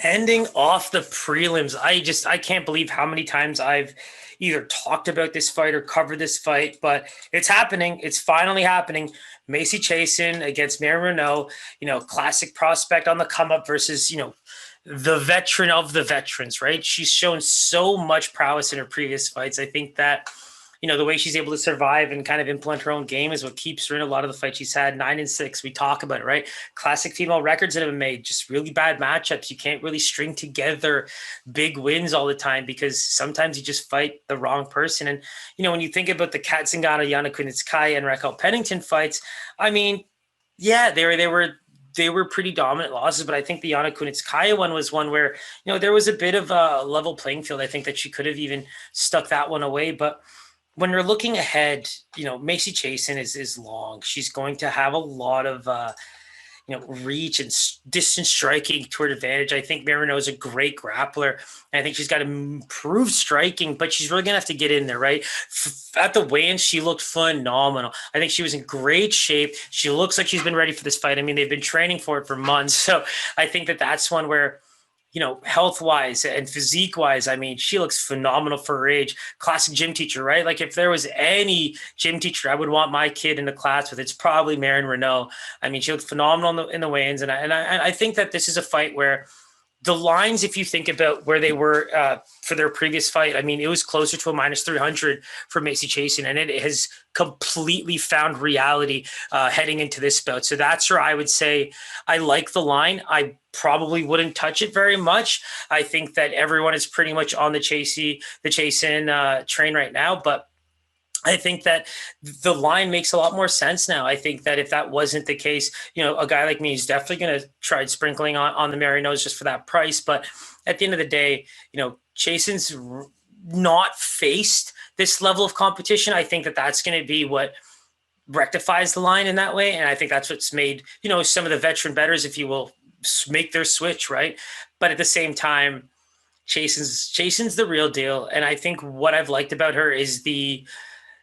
Ending off the prelims, I can't believe how many times I've either talked about this fight or covered this fight, but it's happening. It's finally happening. Macy Chiasson against Marion Reneau, classic prospect on the come up versus, the veteran of the veterans, right? She's shown so much prowess in her previous fights. I think that the way she's able to survive and kind of implement her own game is what keeps her in a lot of the fights she's had. 9-6, we talk about it, right? Classic female records that have been made, just really bad matchups. You can't really string together big wins all the time because sometimes you just fight the wrong person. And, when you think about the Kat Zingano, Yana Kunitskaya, and Raquel Pennington fights, I mean, yeah, they were pretty dominant losses, but I think the Yana Kunitskaya one was one where, there was a bit of a level playing field. I think that she could have even stuck that one away. But when we're looking ahead, Macy Chiasson is long. She's going to have a lot of, reach and distance striking to her advantage. I think Marion Reneau is a great grappler. And I think she's got to improve striking, but she's really going to have to get in there, right? At the weigh-in, she looked phenomenal. I think she was in great shape. She looks like she's been ready for this fight. I mean, they've been training for it for months. So I think that that's one where, health-wise and physique-wise, I mean, she looks phenomenal for her age. Classic gym teacher, right? Like, if there was any gym teacher I would want my kid in the class with, it's probably Marion Reneau. I mean, she looked phenomenal in the weigh-ins, and I think that this is a fight where the lines, if you think about where they were for their previous fight, I mean, it was closer to a -300 for Macy Chiasson, and it has completely found reality heading into this bout. So that's where I would say I like the line. I probably wouldn't touch it very much. I think that everyone is pretty much on the Chiasson train right now, but I think that the line makes a lot more sense now. I think that if that wasn't the case, a guy like me is definitely going to try sprinkling on the Marion Reneau just for that price. But at the end of the day, Chiasson's not faced this level of competition. I think that that's going to be what rectifies the line in that way. And I think that's what's made, some of the veteran bettors, if you will, make their switch, right? But at the same time, Chiasson's the real deal. And I think what I've liked about her is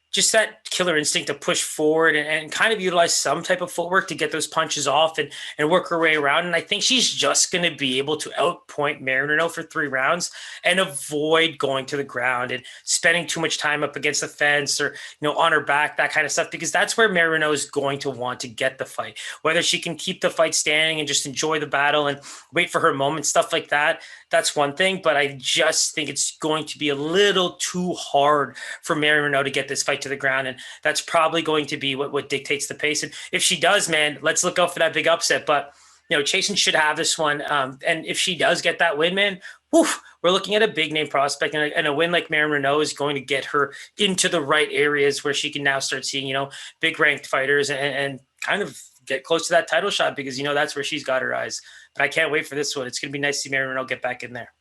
just that killer instinct to push forward and kind of utilize some type of footwork to get those punches off and work her way around. And I think she's just going to be able to outpoint Marion Reneau for 3 rounds and avoid going to the ground and spending too much time up against the fence or, on her back, that kind of stuff, because that's where Marion Reneau is going to want to get the fight. Whether she can keep the fight standing and just enjoy the battle and wait for her moment, stuff like that, that's one thing. But I just think it's going to be a little too hard for Marion Reneau to get this fight to the ground. And that's probably going to be what dictates the pace. And if she does, man, let's look out for that big upset. But, Chiasson should have this one. And if she does get that win, man, we're looking at a big name prospect, and a win like Marion Reneau is going to get her into the right areas where she can now start seeing, big ranked fighters and kind of get close to that title shot, because, that's where she's got her eyes. But I can't wait for this one. It's going to be nice to see Marion Reneau get back in there.